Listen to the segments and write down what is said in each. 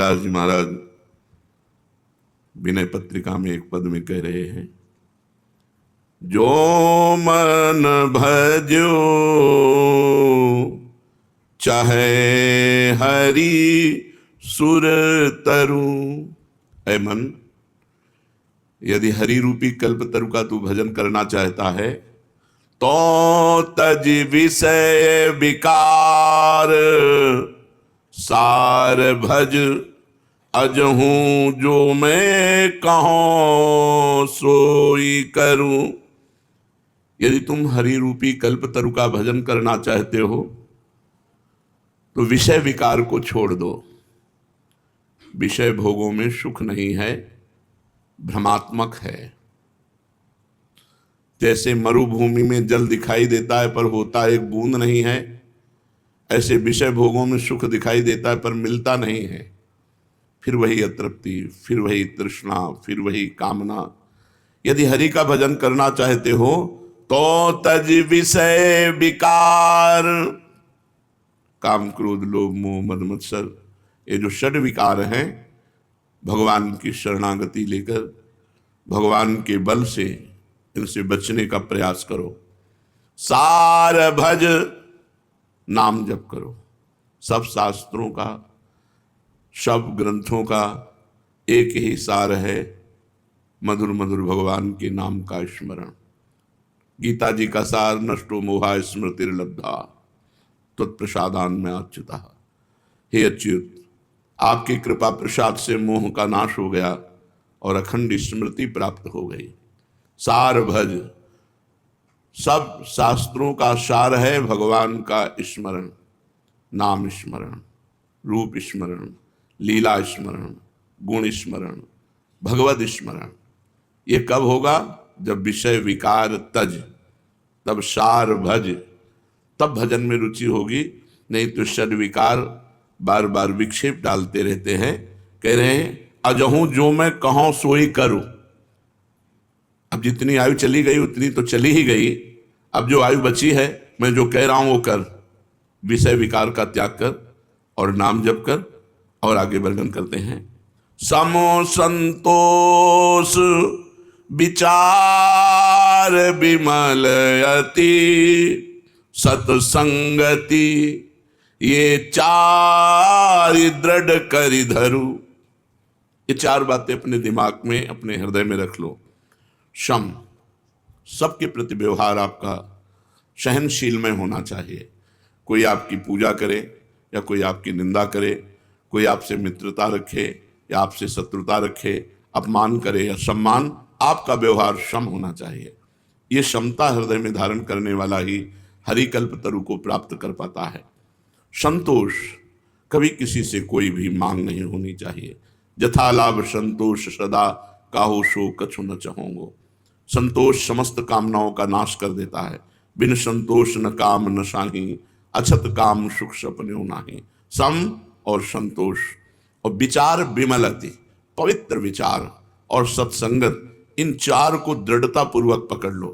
दास जी महाराज विनय पत्रिका में एक पद में कह रहे हैं, जो मन भजो चाहे हरि सुर तरु। ऐ मन, यदि हरि रूपी कल्प तरु का तू भजन करना चाहता है तो तज विषय विकार सार भज अजहूं जो मैं कहूं सोई करूं। यदि तुम हरि रूपी कल्प तरु का भजन करना चाहते हो तो विषय विकार को छोड़ दो। विषय भोगों में सुख नहीं है, भ्रमात्मक है। जैसे मरुभूमि में जल दिखाई देता है पर होता एक बूंद नहीं है, ऐसे विषय भोगों में सुख दिखाई देता है पर मिलता नहीं है। फिर वही अतृप्ति, फिर वही तृष्णा, फिर वही कामना। यदि हरि का भजन करना चाहते हो तो तज विषय विकार, काम क्रोध लोभ मोह मद मत्सर, ये जो षड विकार हैं, भगवान की शरणागति लेकर भगवान के बल से इनसे बचने का प्रयास करो। सार भज, नाम जप करो। सब शास्त्रों का, सब ग्रंथों का एक ही सार है, मधुर मधुर भगवान के नाम का स्मरण। गीता जी का सार, नष्टो मोहा स्मृतिर्लब्धा त्वत्प्रसादान में अच्युता। हे अच्युत, आपकी कृपा प्रसाद से मोह का नाश हो गया और अखंड स्मृति प्राप्त हो गई। सार भज, सब शास्त्रों का सार है भगवान का स्मरण, नाम स्मरण, रूप स्मरण, लीला स्मरण, गुण स्मरण, भगवद स्मरण। ये कब होगा? जब विषय विकार तज, तब सार भज, तब भजन में रुचि होगी। नहीं तो षड विकार बार बार विक्षेप डालते रहते हैं। कह रहे हैं अजहूं जो मैं कहूं सोई करूं। अब जितनी आयु चली गई उतनी तो चली ही गई, अब जो आयु बची है मैं जो कह रहा हूं वो कर। विषय विकार का त्याग कर और नाम जप कर। और आगे वर्णन करते हैं, समो संतोष विचार विमल अति सत्संगति, ये चार दृढ़ करि धरु। ये चार बातें अपने दिमाग में, अपने हृदय में रख लो। शम, सबके प्रति व्यवहार आपका सहनशील में होना चाहिए। कोई आपकी पूजा करे या कोई आपकी निंदा करे, कोई आपसे मित्रता रखे या आपसे शत्रुता रखे, अपमान करे या सम्मान, आपका व्यवहार सम होना चाहिए। ये क्षमता हृदय में धारण करने वाला ही हरिकल्प तरु को प्राप्त कर पाता है। संतोष, कभी किसी से कोई भी मांग नहीं होनी चाहिए। जथा लाभ संतोष सदा, काहू सो कछु न चाहोगो। संतोष समस्त कामनाओं का नाश कर देता है। बिन संतोष न काम न साही, अछत काम सुख सपने नाही। सम और संतोष और विचार विमलति, पवित्र विचार और सत्संगत, इन चार को दृढ़ता पूर्वक पकड़ लो।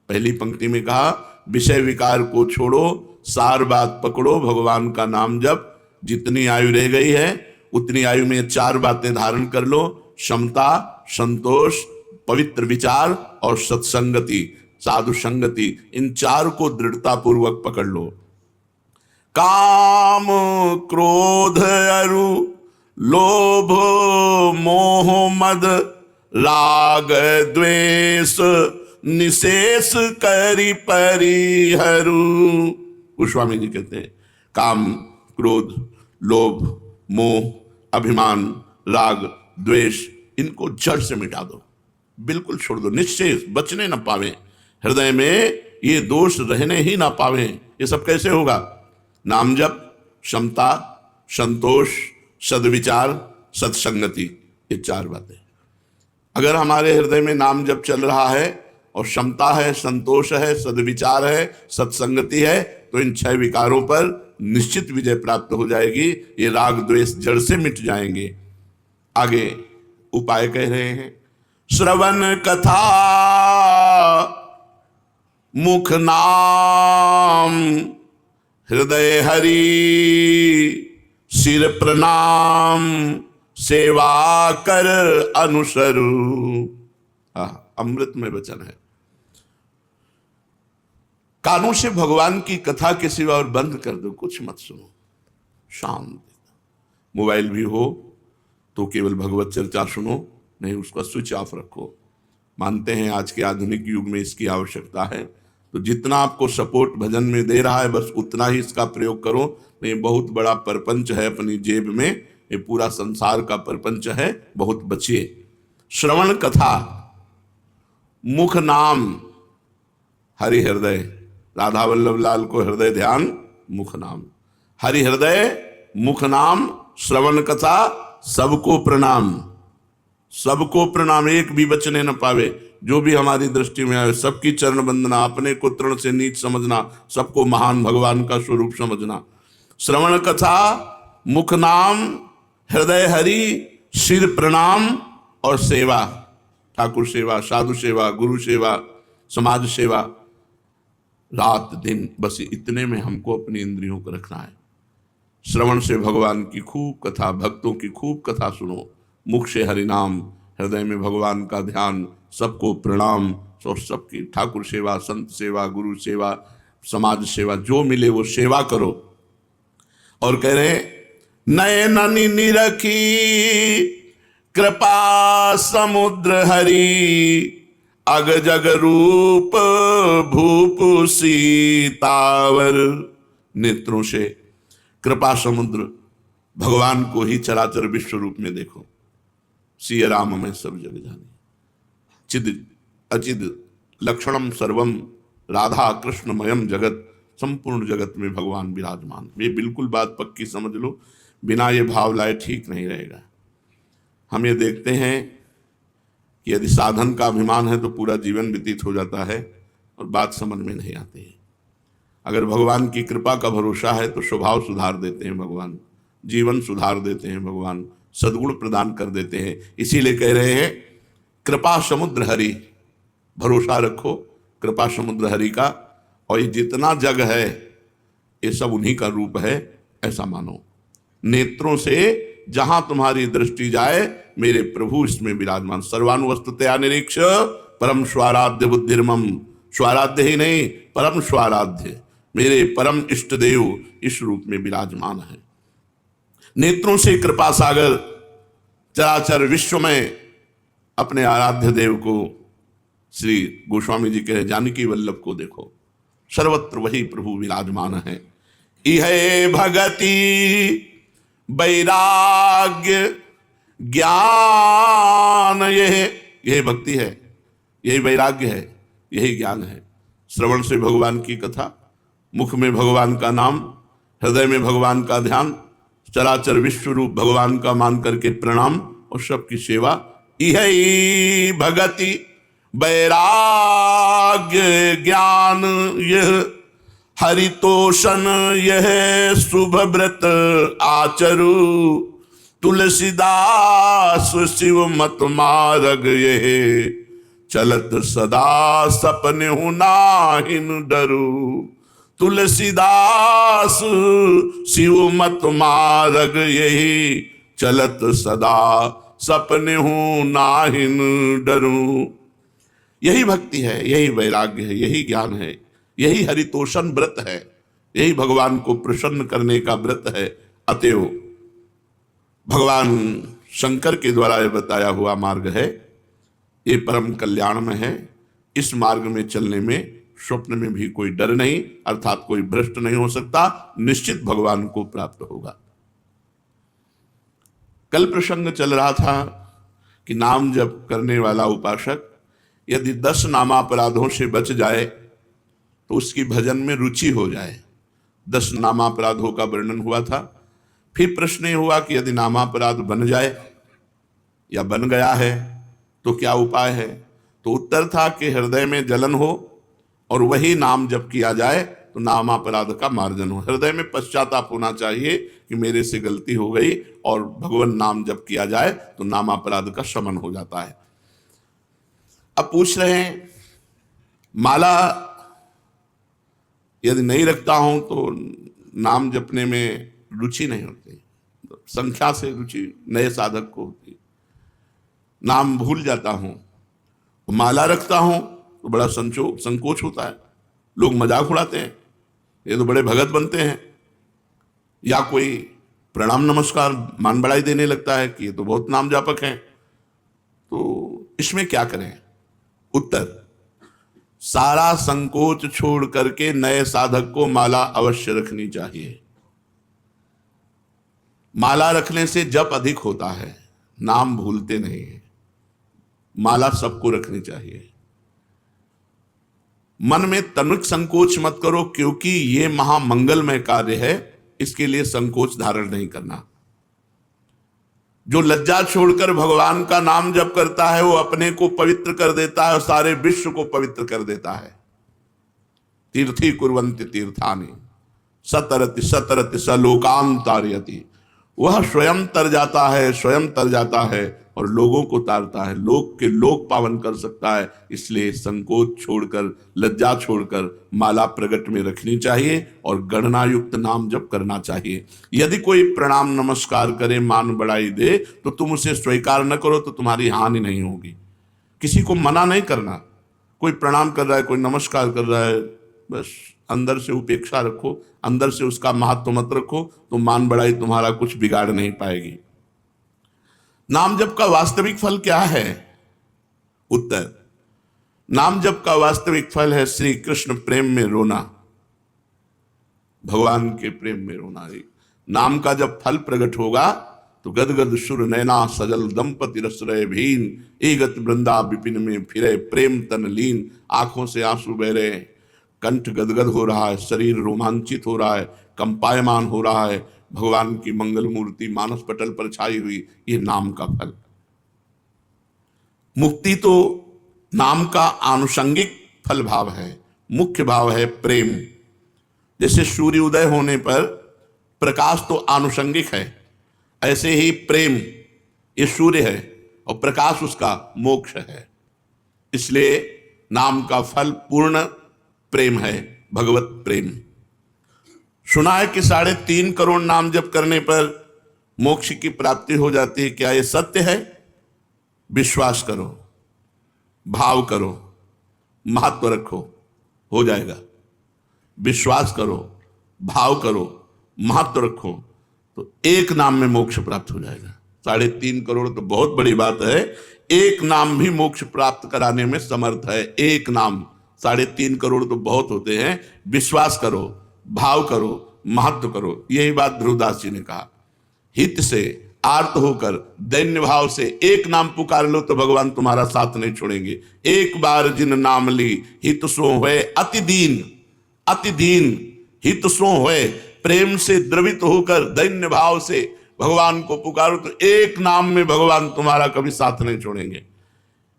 पहली पंक्ति में कहा विषय विकार को छोड़ो, सार बात पकड़ो, भगवान का नाम जप। जितनी आयु रह गई है उतनी आयु में चार बातें धारण कर लो, क्षमता, संतोष, पवित्र विचार और सत्संगति, साधु संगति। इन चार को दृढ़ता पूर्वक पकड़ लो। काम क्रोध अरु लोभ मोह मद राग द्वेष, निशेष करि परिहरु। गोस्वामी जी कहते हैं काम क्रोध लोभ मोह अभिमान राग द्वेष, इनको जड़ से मिटा दो, बिल्कुल छोड़ दो, निश्चेष, बचने न पावे। हृदय में ये दोष रहने ही ना पावे। ये सब कैसे होगा? नाम जप, क्षमता, संतोष, सद्विचार, सत्संगति, ये चार बातें। अगर हमारे हृदय में नाम जप चल रहा है और क्षमता है, संतोष है, सद्विचार है, सत्संगति है, तो इन छह विकारों पर निश्चित विजय प्राप्त हो जाएगी। ये राग द्वेष जड़ से मिट जाएंगे। आगे उपाय कह रहे हैं, श्रवण कथा मुख नाम, हृदय हरि सिर प्रणाम सेवा कर अनुसरू। अमृत में वचन है। कानों से भगवान की कथा के सिवा और बंद कर दो, कुछ मत सुनो, शांत। मोबाइल भी हो तो केवल भगवत चर्चा सुनो, नहीं उसका स्विच ऑफ रखो। मानते हैं आज के आधुनिक युग में इसकी आवश्यकता है, तो जितना आपको सपोर्ट भजन में दे रहा है बस उतना ही इसका प्रयोग करो। नहीं, बहुत बड़ा परपंच है अपनी जेब में, ये पूरा संसार का परपंच है, बहुत बचिए। श्रवण कथा, मुख नाम, हरि हृदय, राधा वल्लभ लाल को हृदय ध्यान मुख नाम, हरि हृदय मुख नाम, श्रवण कथा, सबको प्रणाम, सबको प्रणाम, एक भी बचने न पावे। जो भी हमारी दृष्टि में आए सबकी चरण वंदना, अपने को तृण से नीच समझना, सबको महान भगवान का स्वरूप समझना। श्रवण कथा, मुख नाम, हृदय हरि, सिर प्रणाम और सेवा, ठाकुर सेवा, साधु सेवा, गुरु सेवा, समाज सेवा, रात दिन, बस इतने में हमको अपनी इंद्रियों को रखना है। श्रवण से भगवान की खूब कथा, भक्तों की खूब कथा सुनो, मुख से हरि नाम, हृदय में भगवान का ध्यान, सबको प्रणाम और सबकी ठाकुर सेवा, संत सेवा, गुरु सेवा, समाज सेवा, जो मिले वो सेवा करो। और कह रहे नयननि निरखी कृपा समुद्र हरि, अग जग रूप भूप सीतावर। नेत्रों से कृपा समुद्र भगवान को ही चराचर विश्व रूप में देखो। सिय राम में सब जग जाने, चिद अचिद लक्षणम सर्वम, राधा कृष्णमयम जगत, संपूर्ण जगत में भगवान विराजमान। ये बिल्कुल बात पक्की समझ लो, बिना ये भाव लाए ठीक नहीं रहेगा। हम ये देखते हैं कि यदि साधन का अभिमान है तो पूरा जीवन व्यतीत हो जाता है और बात समझ में नहीं आती है। अगर भगवान की कृपा का भरोसा है तो स्वभाव सुधार देते हैं भगवान, जीवन सुधार देते हैं भगवान, सद्गुण प्रदान कर देते हैं। इसीलिए कह रहे हैं कृपा समुद्र हरि, भरोसा रखो कृपा समुद्र हरि का, और ये जितना जग है ये सब उन्हीं का रूप है, ऐसा मानो। नेत्रों से जहां तुम्हारी दृष्टि जाए मेरे प्रभु इसमें विराजमान। सर्वानुवस्तुतया निरीक्ष परम स्वाराध्य बुद्धिर्मम, स्वाराध्य ही नहीं परम स्वाराध्य, मेरे परम इष्ट देव इस रूप में विराजमान है। नेत्रों से कृपा सागर चराचर विश्व में अपने आराध्य देव को, श्री गोस्वामी जी कहे जानकी वल्लभ को देखो, सर्वत्र वही प्रभु विराजमान है। इह भगति वैराग्य ज्ञान, यह भक्ति है, यही वैराग्य है, यही ज्ञान है। श्रवण से भगवान की कथा, मुख में भगवान का नाम, हृदय में भगवान का ध्यान, चराचर विश्व रूप भगवान का मान करके प्रणाम और सबकी सेवा। यह भगति वैराग्य ज्ञान, यह हरितोषण, यह शुभ व्रत आचरु, तुलसीदास शिव मत मार्ग, यह चलत सदा सपने नाहिन डरू। तुलसीदास शिव मत मार्ग, यही चलत सदा सपने नाहिन डरू। यही भक्ति है, यही वैराग्य है, यही ज्ञान है, यही हरितोषण व्रत है, यही भगवान को प्रसन्न करने का व्रत है। अतएव भगवान शंकर के द्वारा यह बताया हुआ मार्ग है, ये परम कल्याण में है। इस मार्ग में चलने में स्वप्न में भी कोई डर नहीं, अर्थात कोई भ्रष्ट नहीं हो सकता, निश्चित भगवान को प्राप्त होगा। कल प्रसंग चल रहा था कि नाम जप करने वाला उपासक यदि 10 नामापराधों से बच जाए तो उसकी भजन में रुचि हो जाए। 10 नामापराधों का वर्णन हुआ था। फिर प्रश्न ये हुआ कि यदि नामापराध बन जाए या बन गया है तो क्या उपाय है। तो उत्तर था कि हृदय में जलन हो और वही नाम जप किया जाए तो नामापराध का मार्जन हो। हृदय में पश्चाताप होना चाहिए कि मेरे से गलती हो गई, और भगवान नाम जप किया जाए तो नामापराध का शमन हो जाता है। अब पूछ रहे हैं माला यदि नहीं रखता हूं तो नाम जपने में रुचि नहीं होती, संख्या से रुचि नए साधक को होती है। नाम भूल जाता हूं, माला रखता हूं तो बड़ा संकोच होता है, लोग मजाक उड़ाते हैं, ये तो बड़े भगत बनते हैं, या कोई प्रणाम नमस्कार मान बढ़ाई देने लगता है कि ये तो बहुत नाम जापक हैं। तो इसमें क्या करें? उत्तर, सारा संकोच छोड़ करके नए साधक को माला अवश्य रखनी चाहिए। माला रखने से जप अधिक होता है, नाम भूलते नहीं है। माला सबको रखनी चाहिए। मन में तनिक संकोच मत करो, क्योंकि यह महामंगलमय कार्य है, इसके लिए संकोच धारण नहीं करना। जो लज्जा छोड़कर भगवान का नाम जप करता है वो अपने को पवित्र कर देता है और सारे विश्व को पवित्र कर देता है। तीर्थी कुर्वन्ति तीर्थानि सतरति सतरति सलोकान तारयति। वह स्वयं तर जाता है, स्वयं तर जाता है और लोगों को तारता है, लोक के लोक पावन कर सकता है। इसलिए संकोच छोड़कर, लज्जा छोड़कर माला प्रगट में रखनी चाहिए और गणना युक्त नाम जप करना चाहिए। यदि कोई प्रणाम नमस्कार करे, मान बढ़ाई दे, तो तुम उसे स्वीकार न करो, तो तुम्हारी हानि नहीं होगी। किसी को मना नहीं करना। कोई प्रणाम कर रहा है, कोई नमस्कार कर रहा है, बस अंदर से उपेक्षा रखो, अंदर से उसका महत्व मत रखो, तो मान बढ़ाई तुम्हारा कुछ बिगाड़ नहीं पाएगी। नाम जप का वास्तविक फल क्या है? उत्तर, नाम जप का वास्तविक फल है श्री कृष्ण प्रेम में रोना, भगवान के प्रेम में रोना। नाम का जब फल प्रकट होगा तो गदगद सुर नैना सजल दंपति रसरय भीन, एगत वृंदा विपिन में फिरे प्रेम तन लीन। आंखों से आंसू बह रहे हैं, कंठ गदगद हो रहा है, शरीर रोमांचित हो रहा है, कंपायमान हो रहा है, भगवान की मंगल मूर्ति मानस पटल पर छाई हुई। ये नाम का फल। मुक्ति तो नाम का आनुषंगिक फल भाव है, मुख्य भाव है प्रेम। जैसे सूर्य उदय होने पर प्रकाश तो आनुषंगिक है, ऐसे ही प्रेम ये सूर्य है और प्रकाश उसका मोक्ष है। इसलिए नाम का फल पूर्ण प्रेम है, भगवत प्रेम। सुना है कि 3.5 करोड़ नाम जप करने पर मोक्ष की प्राप्ति हो जाती है। क्या यह सत्य है? विश्वास करो, भाव करो, महत्व रखो, हो जाएगा। विश्वास करो, भाव करो, महत्व रखो, तो एक नाम में मोक्ष प्राप्त हो जाएगा। 3.5 करोड़ तो बहुत बड़ी बात है, एक नाम भी मोक्ष प्राप्त कराने में समर्थ है। एक नाम, 3.5 करोड़ तो बहुत होते हैं। विश्वास करो, भाव करो, महत्व करो। यही बात ध्रुवदास जी ने कहा। हित से आर्त होकर दैन्य भाव से एक नाम पुकार लो तो भगवान तुम्हारा साथ नहीं छोड़ेंगे। एक बार जिन नाम ली हित सो होए अति दीन, अति दीन हित सो होए। प्रेम से द्रवित होकर दैन्य भाव से भगवान को पुकारो तो एक नाम में भगवान तुम्हारा कभी साथ नहीं छोड़ेंगे।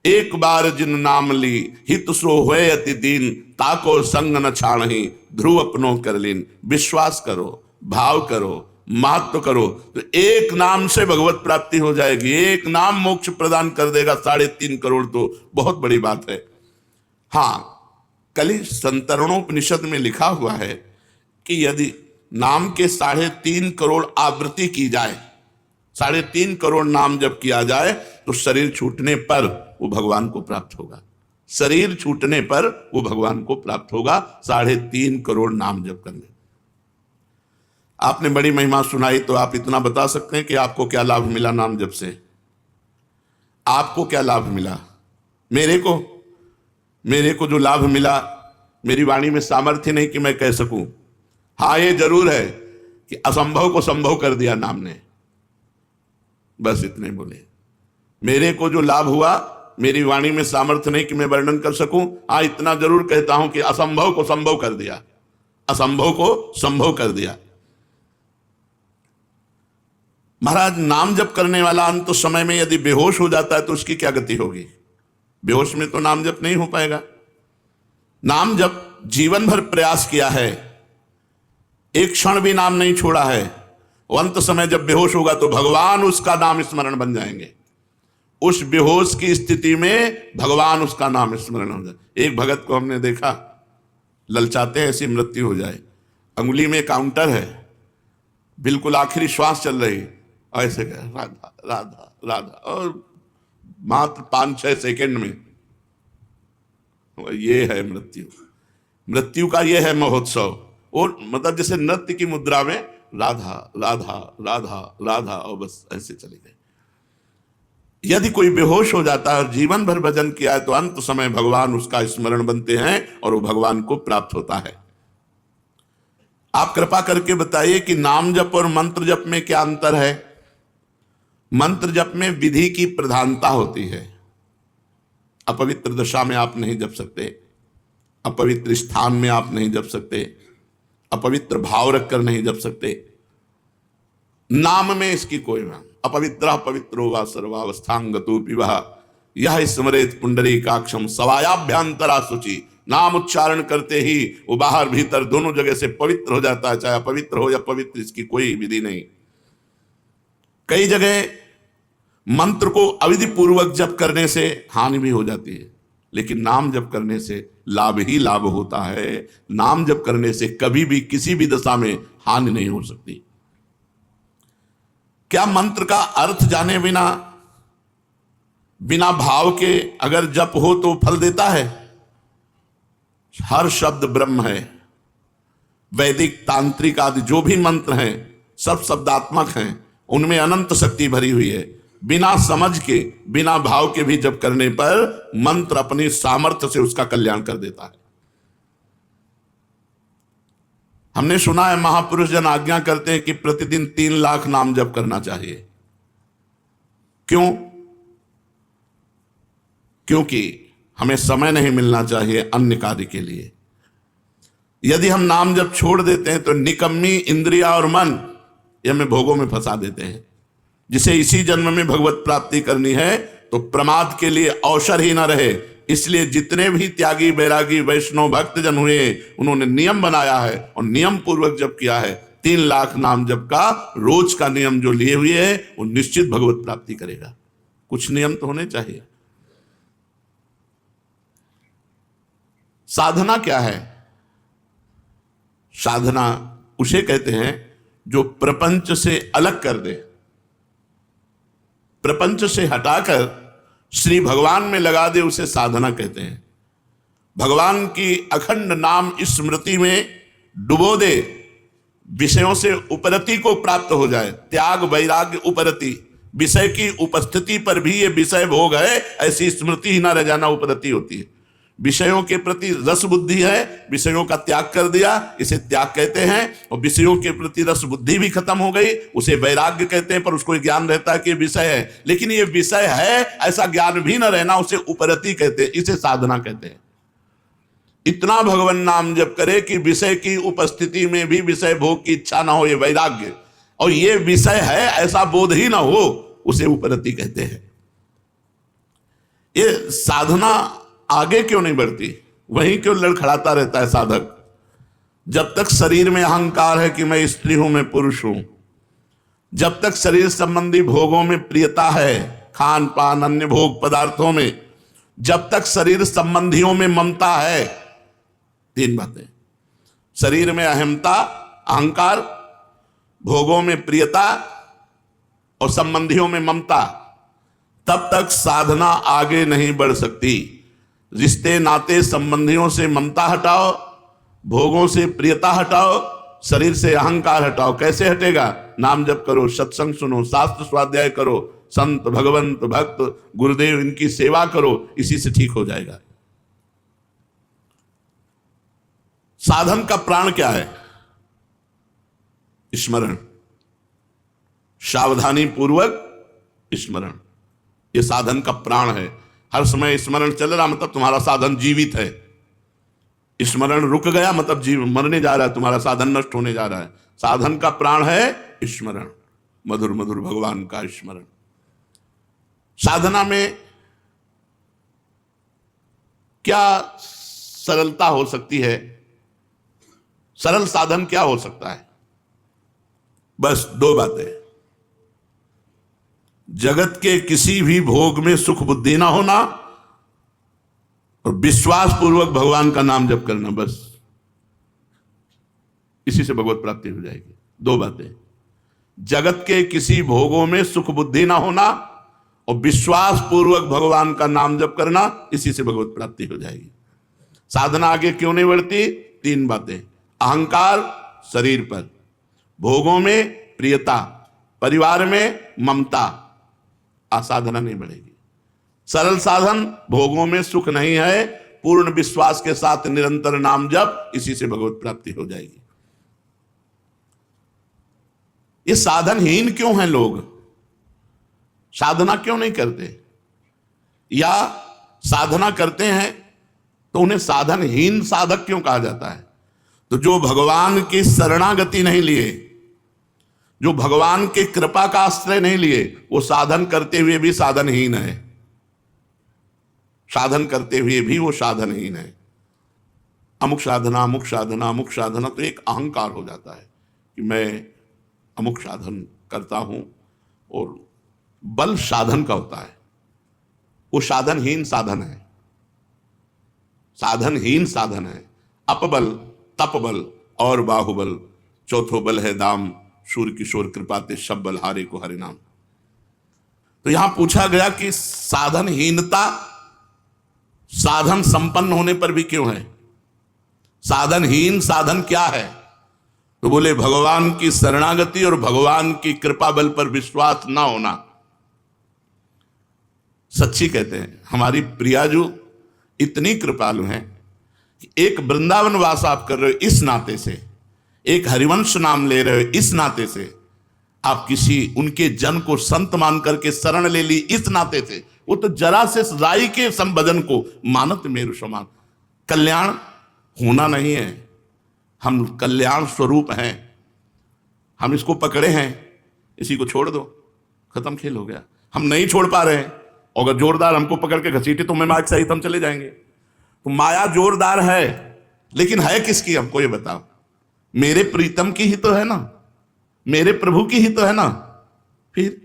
एक बार जिन नाम ली हित सो होए अति दीन, ताको संग न छाणहि ध्रुव अपनो कर लीन। विश्वास करो, भाव करो, महत्व करो, तो एक नाम से भगवत प्राप्ति हो जाएगी। एक नाम मोक्ष प्रदान कर देगा। 3.5 करोड़ तो बहुत बड़ी बात है। हाँ, कली संतरणोपनिषद में लिखा हुआ है कि यदि नाम के 3.5 करोड़ आवृत्ति की जाए, 3.5 करोड़ नाम जब किया जाए तो शरीर छूटने पर वो भगवान को प्राप्त होगा। शरीर छूटने पर वो भगवान को प्राप्त होगा 3.5 करोड़ नाम जप करने। आपने बड़ी महिमा सुनाई, तो आप इतना बता सकते हैं कि आपको क्या लाभ मिला नाम जप से? आपको क्या लाभ मिला? मेरे को जो लाभ मिला, मेरी वाणी में सामर्थ्य नहीं कि मैं कह सकूं। हाँ, ये जरूर है कि असंभव को संभव कर दिया नाम ने। बस इतने बोले। मेरे को जो लाभ हुआ, मेरी वाणी में सामर्थ्य नहीं कि मैं वर्णन कर सकूं। हाँ, इतना जरूर कहता हूं कि असंभव को संभव कर दिया, असंभव को संभव कर दिया। महाराज, नाम जप करने वाला अंत समय में यदि बेहोश हो जाता है तो उसकी क्या गति होगी? बेहोश में तो नाम जप नहीं हो पाएगा। नाम जप जीवन भर प्रयास किया है, एक क्षण भी नाम नहीं छोड़ा है, अंत समय जब बेहोश होगा तो भगवान उसका नाम स्मरण बन जाएंगे। उस बेहोश की स्थिति में भगवान उसका नाम स्मरण हो जाए। एक भगत को हमने देखा, ललचाते हैं ऐसी मृत्यु हो जाए, अंगुली में काउंटर है, बिल्कुल आखिरी श्वास चल रही, ऐसे कह राधा राधा राधा, और मात्र 5-6 सेकंड में ये है मृत्यु। मृत्यु का ये है महोत्सव। और मतलब जैसे नृत्य की मुद्रा में राधा राधा राधा राधा, और बस ऐसे चले गए। यदि कोई बेहोश हो जाता है और जीवन भर भजन किया है तो अंत समय भगवान उसका स्मरण बनते हैं और वो भगवान को प्राप्त होता है। आप कृपा करके बताइए कि नाम जप और मंत्र जप में क्या अंतर है? मंत्र जप में विधि की प्रधानता होती है। अपवित्र दशा में आप नहीं जप सकते, अपवित्र स्थान में आप नहीं जप सकते, अपवित्र भाव रखकर नहीं जप सकते। नाम में इसकी कोई बात। अपवित्र पवित्रो वा सर्वावस्थांगतो पिबह यह स्मरेत पुंडरीकाक्षम सवायाभ्यंतरा शुचि। नाम उच्चारण करते ही वो बाहर भीतर दोनों जगह से पवित्र हो जाता है, चाहे अपवित्र हो या पवित्र, इसकी कोई विधि नहीं। कई जगह मंत्र को अविधि पूर्वक जप करने से हानि भी हो जाती है, लेकिन नाम जप करने से लाभ ही लाभ होता है। नाम जप करने से कभी भी किसी भी दशा में हानि नहीं हो सकती। क्या मंत्र का अर्थ जाने बिना, बिना भाव के अगर जप हो तो फल देता है? हर शब्द ब्रह्म है। वैदिक तांत्रिक आदि जो भी मंत्र हैं सब शब्दात्मक हैं, उनमें अनंत शक्ति भरी हुई है। बिना समझ के, बिना भाव के भी जप करने पर मंत्र अपनी सामर्थ्य से उसका कल्याण कर देता है। हमने सुना है महापुरुष जन आज्ञा करते हैं कि प्रतिदिन 3 लाख नाम जप करना चाहिए। क्यों? क्योंकि हमें समय नहीं मिलना चाहिए अन्य कार्य के लिए। यदि हम नाम जप छोड़ देते हैं तो निकम्मी इंद्रिया और मन ये हमें भोगों में फंसा देते हैं। जिसे इसी जन्म में भगवत प्राप्ति करनी है तो प्रमाद के लिए अवसर ही ना रहे। इसलिए जितने भी त्यागी बैरागी वैष्णव भक्त जन हुए उन्होंने नियम बनाया है और नियम पूर्वक जप किया है। 3 लाख नाम जप का रोज का नियम जो लिए हुए है वो निश्चित भगवत प्राप्ति करेगा। कुछ नियम तो होने चाहिए। साधना क्या है? साधना उसे कहते हैं जो प्रपंच से अलग कर दे, प्रपंच से हटाकर श्री भगवान में लगा दे, उसे साधना कहते हैं। भगवान की अखंड नाम स्मृति में डुबो दे, विषयों से उपरति को प्राप्त हो जाए। त्याग वैराग्य उपरति, विषय की उपस्थिति पर भी ये विषय भोग है ऐसी स्मृति ही ना रह जाना उपरति होती है। विषयों के प्रति रस बुद्धि है, विषयों का त्याग कर दिया, इसे त्याग कहते हैं। और विषयों के प्रति रस बुद्धि भी खत्म हो गई, उसे वैराग्य कहते हैं। पर उसको ज्ञान रहता है कि विषय है, लेकिन ये विषय है ऐसा ज्ञान भी न रहना, उसे उपरति कहते हैं, इसे साधना कहते हैं। इतना भगवान नाम जप करे कि विषय की उपस्थिति में भी विषय भोग की इच्छा ना हो, ये वैराग्य। और ये विषय है ऐसा बोध ही ना हो, उसे उपरति कहते हैं। ये साधना आगे क्यों नहीं बढ़ती? वहीं क्यों लड़खड़ाता रहता है साधक? जब तक शरीर में अहंकार है कि मैं स्त्री हूं, मैं पुरुष हूं, जब तक शरीर संबंधी भोगों में प्रियता है, खान पान अन्य भोग पदार्थों में, जब तक शरीर संबंधियों में ममता है, 3 बातें, शरीर में अहमता, अहंकार, भोगों में प्रियता और संबंधियों में ममता, तब तक साधना आगे नहीं बढ़ सकती। रिश्ते नाते संबंधियों से ममता हटाओ, भोगों से प्रियता हटाओ, शरीर से अहंकार हटाओ। कैसे हटेगा? नाम जप करो, सत्संग सुनो, शास्त्र स्वाध्याय करो, संत भगवंत भक्त गुरुदेव इनकी सेवा करो, इसी से ठीक हो जाएगा। साधन का प्राण क्या है? स्मरण, सावधानी पूर्वक स्मरण, ये साधन का प्राण है। हर समय स्मरण चल रहा मतलब तुम्हारा साधन जीवित है। स्मरण रुक गया मतलब जीव मरने जा रहा है, तुम्हारा साधन नष्ट होने जा रहा है। साधन का प्राण है स्मरण, मधुर मधुर भगवान का स्मरण। साधना में क्या सरलता हो सकती है? सरल साधन क्या हो सकता है? बस 2 बातें, जगत के किसी भी भोग में सुख बुद्धि ना होना और विश्वास पूर्वक भगवान का नाम जप करना, बस इसी से भगवत प्राप्ति हो जाएगी। 2 बातें। जगत के किसी भोगों में सुख बुद्धि ना होना और विश्वास पूर्वक भगवान का नाम जप करना, इसी से भगवत प्राप्ति हो जाएगी। साधना आगे क्यों नहीं बढ़ती? 3 बातें। अहंकार शरीर पर, भोगों में प्रियता, परिवार में ममता, साधना नहीं बढ़ेगी। सरल साधन, भोगों में सुख नहीं है, पूर्ण विश्वास के साथ निरंतर नाम जप, इसी से भगवत प्राप्ति हो जाएगी। ये साधनहीन क्यों हैं लोग? साधना क्यों नहीं करते? या साधना करते हैं तो उन्हें साधनहीन साधक क्यों कहा जाता है? तो जो भगवान की शरणागति नहीं लिए, जो भगवान की कृपा का आश्रय नहीं लिए, वो साधन करते हुए भी साधनहीन है। साधन करते हुए भी वो साधनहीन है। अमुक साधना, अमुक साधना, अमुक साधना, तो एक अहंकार हो जाता है कि मैं अमुक साधन करता हूं, और बल साधन का होता है, वो साधनहीन साधन है। साधनहीन साधन है। अपबल, तपबल और बाहुबल, चौथो बल है दाम, सूर्य किशोर कृपाते सब बल हारे को हरे नाम। तो यहां पूछा गया कि साधनहीनता साधन संपन्न होने पर भी क्यों है? साधनहीन साधन क्या है? तो बोले भगवान की शरणागति और भगवान की कृपा बल पर विश्वास ना होना। सच्ची कहते हैं, हमारी प्रियाजू इतनी कृपालु हैं कि एक वृंदावन वास आप कर रहे हो इस नाते से, एक हरिवंश नाम ले रहे हो इस नाते से, आप किसी उनके जन को संत मान करके शरण ले ली इस नाते से, वो तो जरा से राई के संभजन को मानत मेरु समान। कल्याण होना नहीं है, हम कल्याण स्वरूप हैं, हम इसको पकड़े हैं, इसी को छोड़ दो, खत्म खेल हो गया। हम नहीं छोड़ पा रहे हैं, अगर जोरदार हमको पकड़ के घसीटे तो मैं मार्ग सहित हम चले जाएंगे। तो माया जोरदार है, लेकिन है किसकी हमको ये बताओ? मेरे प्रीतम की ही तो है ना, मेरे प्रभु की ही तो है ना। फिर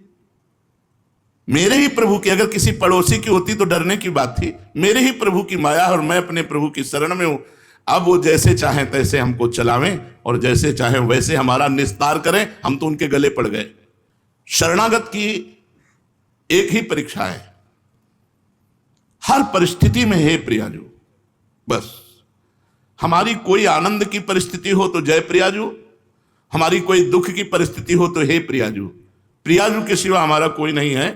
मेरे ही प्रभु की, अगर किसी पड़ोसी की होती तो डरने की बात थी। मेरे ही प्रभु की माया और मैं अपने प्रभु की शरण में हूं। अब वो जैसे चाहें तैसे हमको चलावें और जैसे चाहें वैसे हमारा निस्तार करें, हम तो उनके गले पड़ गए। शरणागत की एक ही परीक्षा है, हर परिस्थिति में हे प्रियाजू, बस हमारी कोई आनंद की परिस्थिति हो तो जय प्रियाजू, हमारी कोई दुख की परिस्थिति हो तो हे प्रियाजू। प्रियाजू के सिवा हमारा कोई नहीं है,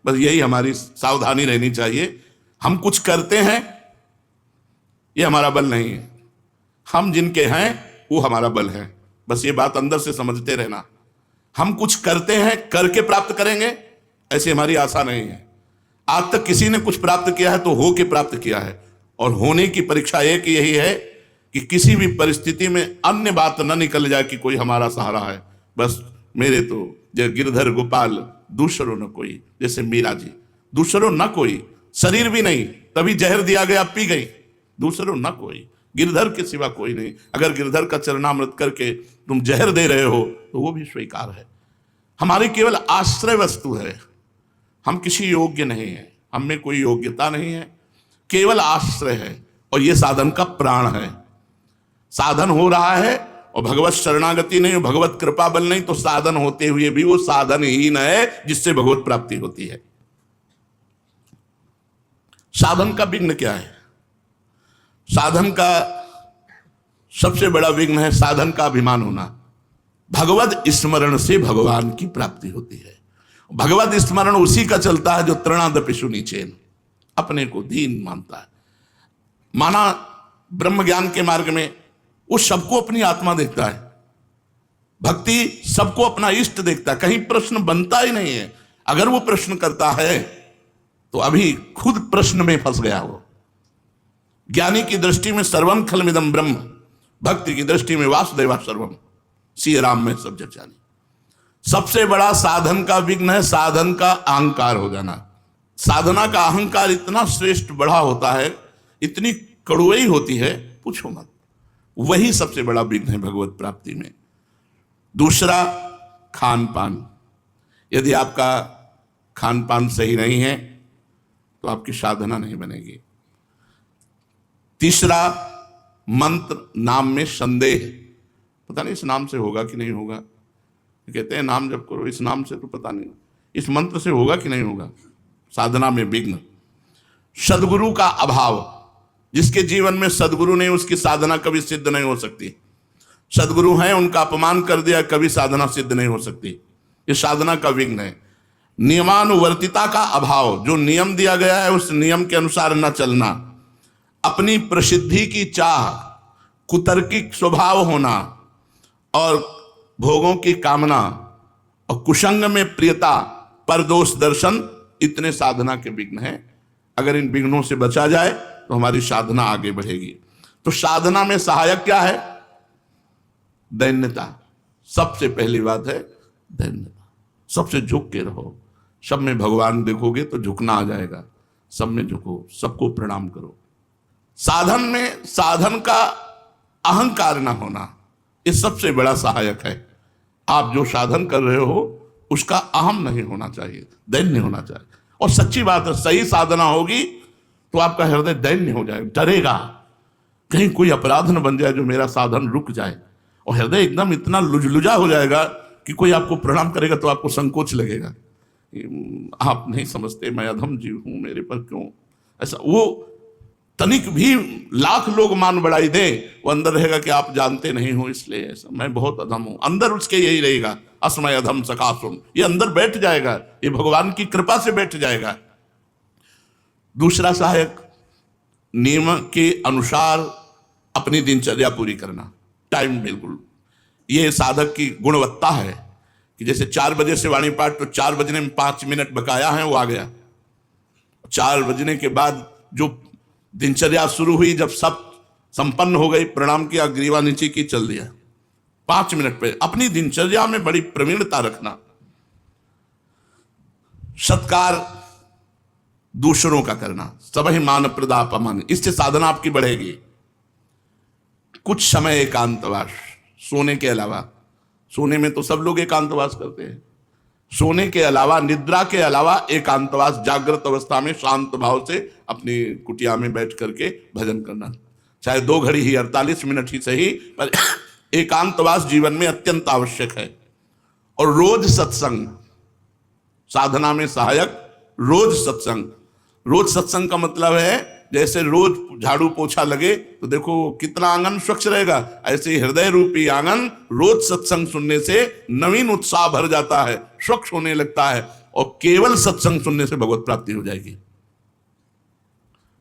बस यही हमारी सावधानी रहनी चाहिए। हम कुछ करते हैं, ये हमारा बल नहीं है, हम जिनके हैं वो हमारा बल है। बस ये बात अंदर से समझते रहना। हम कुछ करते हैं, करके प्राप्त करेंगे, ऐसी हमारी आशा नहीं है। आज तक किसी ने कुछ प्राप्त किया है तो हो के प्राप्त किया है, और होने की परीक्षा एक यही है कि किसी भी परिस्थिति में अन्य बात न निकल जाए कि कोई हमारा सहारा है। बस मेरे तो जय गिरधर गोपाल दूसरों न कोई, जैसे मीरा जी, दूसरों न कोई, शरीर भी नहीं, तभी जहर दिया गया पी गई, दूसरों न कोई, गिरधर के सिवा कोई नहीं। अगर गिरधर का चरणामृत करके तुम जहर दे रहे हो तो वो भी स्वीकार है। हमारी केवल आश्रय वस्तु है, हम किसी योग्य नहीं है, हम में कोई योग्यता नहीं है, केवल आश्रय है, और ये साधन का प्राण है। साधन हो रहा है और भगवत शरणागति नहीं, भगवत कृपा बल नहीं, तो साधन होते हुए भी वो साधनहीन है, जिससे भगवत प्राप्ति होती है। साधन का विघ्न क्या है? साधन का सबसे बड़ा विघ्न है साधन का अभिमान होना। भगवत स्मरण से भगवान की प्राप्ति होती है। भगवत स्मरण उसी का चलता है जो तृणादपि सुनीचेन, अपने को दीन मानता है। माना ब्रह्म ज्ञान के मार्ग में वो सबको अपनी आत्मा देखता है, भक्ति सबको अपना इष्ट देखता है, कहीं प्रश्न बनता ही नहीं है। अगर वो प्रश्न करता है तो अभी खुद प्रश्न में फंस गया हो। ज्ञानी की दृष्टि में सर्वम खलमिदम ब्रह्म, भक्ति की दृष्टि में वासुदेवा सर्वम, श्री राम में सब जग जानी। सबसे बड़ा साधन का विघ्न है साधन का अहंकार हो जाना। साधना का अहंकार इतना श्रेष्ठ बड़ा होता है, इतनी कड़ुई होती है, पूछो मत। वही सबसे बड़ा विघ्न है भगवत प्राप्ति में। दूसरा, खान पान। यदि आपका खान पान सही नहीं है तो आपकी साधना नहीं बनेगी। तीसरा, मंत्र नाम में संदेह, पता नहीं इस नाम से होगा कि नहीं होगा। कहते हैं नाम जप करो, इस नाम से तो पता नहीं, इस मंत्र से होगा कि नहीं होगा। साधना में विघ्न, सदगुरु का अभाव, जिसके जीवन में सदगुरु नहीं उसकी साधना कभी सिद्ध नहीं हो सकती। सदगुरु हैं, उनका अपमान कर दिया, कभी साधना सिद्ध नहीं हो सकती। ये साधना का विघ्न है। नियमानुवर्तिता का अभाव, जो नियम दिया गया है उस नियम के अनुसार न चलना, अपनी प्रसिद्धि की चाह, कुतर्किक स्वभाव होना और भोगों की कामना और कुसंग में प्रियता, परदोष दर्शन, इतने साधना के विघ्न हैं। अगर इन विघ्नों से बचा जाए तो हमारी साधना आगे बढ़ेगी। तो साधना में सहायक क्या है? दैन्यता। सबसे पहली बात है दैन्यता। सबसे झुक के रहो। सब में भगवान देखोगे तो झुकना आ जाएगा। सब में झुको, सबको प्रणाम करो। साधन में साधन का अहंकार ना होना, ये सबसे बड़ा सहायक है। आप जो साधन कर रहे हो उसका अहम नहीं होना चाहिए, दैन्य होना चाहिए। और सच्ची बात है, सही साधना होगी तो आपका हृदय दैन्य हो जाए, डरेगा कहीं कोई अपराध न बन जाए जो मेरा साधन रुक जाए। और हृदय एकदम इतना लुजलुजा हो जाएगा कि कोई आपको प्रणाम करेगा तो आपको संकोच लगेगा, आप नहीं समझते मैं अधम जीव हूं, मेरे पर क्यों ऐसा। वो तनिक भी लाख लोग मान बढ़ाई दे, वो अंदर रहेगा कि आप जानते नहीं हो इसलिए ऐसा, मैं बहुत अधम हूं। अंदर उसके यही रहेगा, असमय अधम सकासुम, ये अंदर बैठ जाएगा, ये भगवान की कृपा से बैठ जाएगा। दूसरा सहायक, नियम के अनुसार अपनी दिनचर्या पूरी करना, टाइम बिल्कुल। ये साधक की गुणवत्ता है कि जैसे 4 बजे से वाणी पाठ, तो 4 बजने में 5 मिनट बकाया है, वो आ गया। 4 बजने के बाद जो दिनचर्या शुरू हुई, जब सब संपन्न हो गई, प्रणाम किया, ग्रीवा नीचे की, चल दिया। 5 मिनट पे अपनी दिनचर्या में बड़ी प्रवीणता रखना। सत्कार दूसरों का करना, सबहि मान प्रदापमान, इससे साधना आपकी बढ़ेगी। कुछ समय एकांतवास, सोने के अलावा, सोने में तो सब लोग एकांतवास करते हैं, सोने के अलावा, निद्रा के अलावा एकांतवास, जागृत अवस्था में शांत भाव से अपनी कुटिया में बैठ करके भजन करना, चाहे 2 घड़ी ही, 48 मिनट ही सही, पर एकांतवास जीवन में अत्यंत आवश्यक है। और रोज सत्संग, साधना में सहायक रोज सत्संग। रोज सत्संग का मतलब है जैसे रोज झाड़ू पोछा लगे तो देखो कितना आंगन स्वच्छ रहेगा, ऐसे हृदय रूपी आंगन रोज सत्संग सुनने से नवीन उत्साह भर जाता है, स्वच्छ होने लगता है, और केवल सत्संग सुनने से भगवत प्राप्ति हो जाएगी।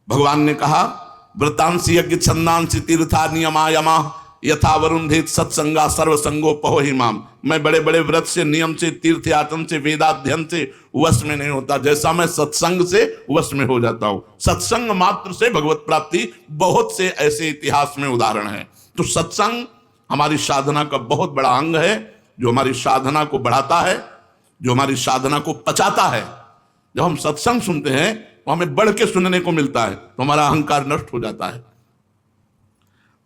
भगवान ने कहा, व्रतांसी यज्ञ छंदांसी तीर्था नियमा यमा यथा वरुंधित सत्संगा सर्वसंगो पहो माम। मैं बड़े बड़े व्रत से, नियम से, तीर्थ यातन से, वेदाध्ययन से वश में नहीं होता, जैसा मैं सत्संग से वश में हो जाता हूं। सत्संग मात्र से भगवत प्राप्ति, बहुत से ऐसे इतिहास में उदाहरण हैं। तो सत्संग हमारी साधना का बहुत बड़ा अंग है, जो हमारी साधना को बढ़ाता है, जो हमारी साधना को पचाता है। जब हम सत्संग सुनते हैं तो हमें बढ़ के सुनने को मिलता है, तो हमारा अहंकार नष्ट हो जाता है।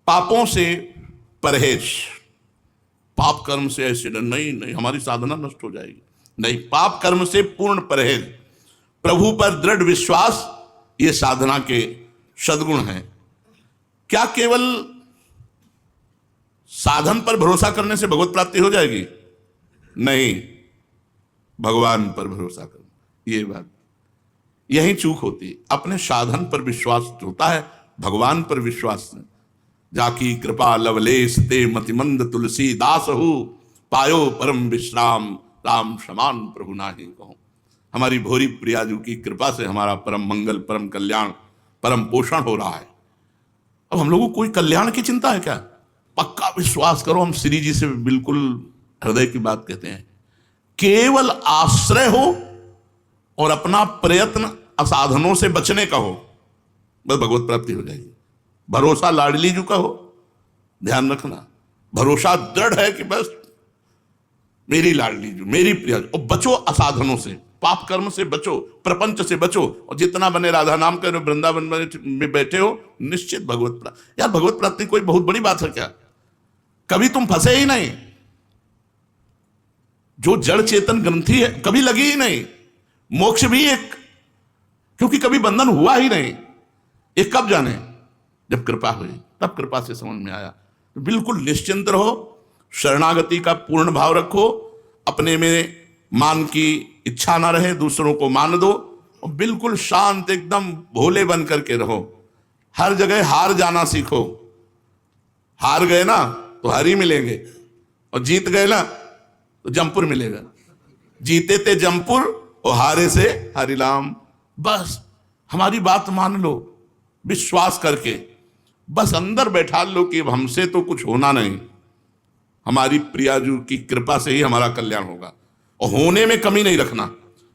पापों से परहेज, पाप कर्म से ऐसे नहीं, हमारी साधना नष्ट हो जाएगी, नहीं, पाप कर्म से पूर्ण परहेज, प्रभु पर दृढ़ विश्वास, ये साधना के सद्गुण हैं। क्या केवल साधन पर भरोसा करने से भगवत प्राप्ति हो जाएगी? नहीं, भगवान पर भरोसा करना, ये बात, यही चूक होती है। अपने साधन पर विश्वास होता है, भगवान पर विश्वास नहीं। जाकी कृपा लवलेश ते मतिमंद तुलसी दास हो, पायो परम विश्राम राम समान प्रभु नाही कहूं। हमारी भोरी प्रियाजू की कृपा से हमारा परम मंगल, परम कल्याण, परम पोषण हो रहा है। अब हम लोगों को कोई कल्याण की चिंता है क्या? पक्का विश्वास करो, हम श्री जी से बिल्कुल हृदय की बात कहते हैं। केवल आश्रय हो और अपना प्रयत्न असाधनों से बचने का हो, बस भगवत प्राप्ति हो जाएगी। भरोसा लाडली जी का हो, ध्यान रखना, भरोसा दृढ़ है कि बस मेरी लाडली जी, मेरी प्रिया, और बचो असाधनों से, पाप कर्म से बचो, प्रपंच से बचो, और जितना बने राधा नाम करो, वृंदावन में बैठे हो, निश्चित भगवत प्राप्ति। यार भगवत प्राप्ति कोई बहुत बड़ी बात है क्या? कभी तुम फंसे ही नहीं, जो जड़ चेतन ग्रंथि है कभी लगी ही नहीं, मोक्ष भी एक, क्योंकि कभी बंधन हुआ ही नहीं। एक कब जाने, जब कृपा हुई, तब कृपा से समझ में आया। तो बिल्कुल निश्चिंत रहो, शरणागति का पूर्ण भाव रखो, अपने में मान की इच्छा ना रहे, दूसरों को मान दो और बिल्कुल शांत एकदम भोले बन करके रहो। हर जगह हार जाना सीखो। हार गए ना तो हरी मिलेंगे और जीत गए ना तो जमपुर मिलेगा। जीते थे जमपुर और हारे से हरिराम। बस हमारी बात मान लो विश्वास करके, बस अंदर बैठा लो कि हमसे तो कुछ होना नहीं, हमारी प्रियाजू की कृपा से ही हमारा कल्याण होगा। और होने में कमी नहीं रखना।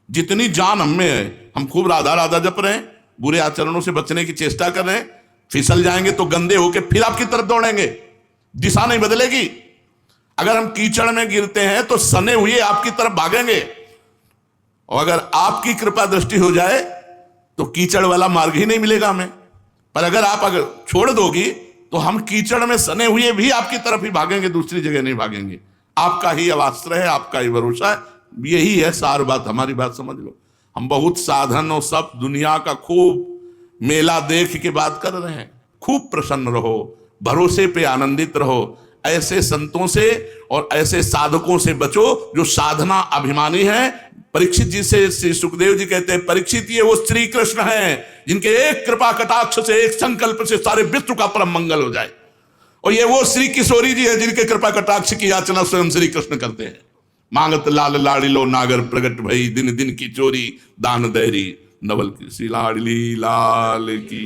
जितनी जान हम में है, हम खूब राधा राधा जप रहे हैं, बुरे आचरणों से बचने की चेष्टा कर रहे हैं, फिसल जाएंगे तो गंदे होके फिर आपकी तरफ दौड़ेंगे, दिशा नहीं बदलेगी। अगर हम कीचड़ में गिरते हैं तो सने हुए आपकी तरफ भागेंगे, और अगर आपकी कृपा दृष्टि हो जाए तो कीचड़ वाला मार्ग ही नहीं मिलेगा हमें। पर अगर आप छोड़ दोगी तो हम कीचड़ में सने हुए भी आपकी तरफ ही भागेंगे, दूसरी जगह नहीं भागेंगे। आपका ही अब आश्रय है, आपका ही भरोसा है। यही है सार बात, हमारी बात समझ लो। हम बहुत साधन और सब दुनिया का खूब मेला देख के बात कर रहे हैं। खूब प्रसन्न रहो, भरोसे पे आनंदित रहो। ऐसे संतों से और ऐसे साधकों से बचो जो साधना अभिमानी है। परीक्षित जी से श्री सुखदेव जी कहते हैं, परीक्षित ये वो श्री कृष्ण हैं जिनके एक कृपा कटाक्ष से, एक संकल्प से सारे विश्व का परम मंगल हो जाए। और ये वो श्री किशोरी जी है जिनके कृपा कटाक्ष की याचना स्वयं श्री कृष्ण करते हैं। मांगत लाल लाड़िलो नागर प्रगट भई, दिन दिन की चोरी दान दहरी नवल की। श्री लाडली लाल की।